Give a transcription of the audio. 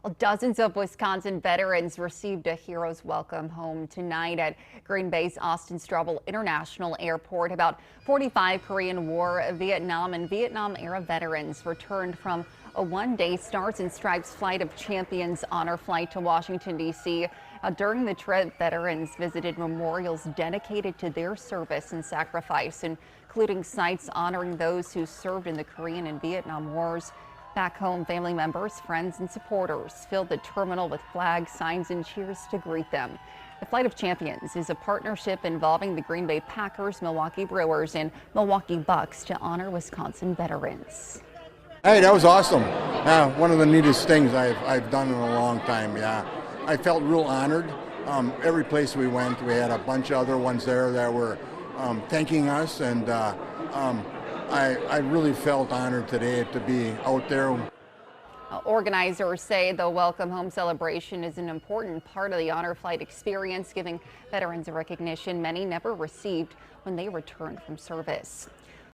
Well, dozens of Wisconsin veterans received a hero's welcome home tonight at Green Bay's Austin Straubel International Airport. About 45 Korean War, Vietnam, and Vietnam-era veterans returned from a one-day Stars and Stripes Flight of Champions honor flight to Washington, D.C. During the trip, veterans visited memorials dedicated to their service and sacrifice, including sites honoring those who served in the Korean and Vietnam Wars. Back home, family members, friends, and supporters filled the terminal with flags, signs, and cheers to greet them. The Flight of Champions is a partnership involving the Green Bay Packers, Milwaukee Brewers, and Milwaukee Bucks to honor Wisconsin veterans. Hey, that was awesome. One of the neatest things I've done in a long time. Yeah, I felt real honored. Every place we went, we had a bunch of other ones there that were thanking us, and I really felt honored today to be out there. Organizers say the Welcome Home celebration is an important part of the honor flight experience, giving veterans a recognition many never received when they returned from service.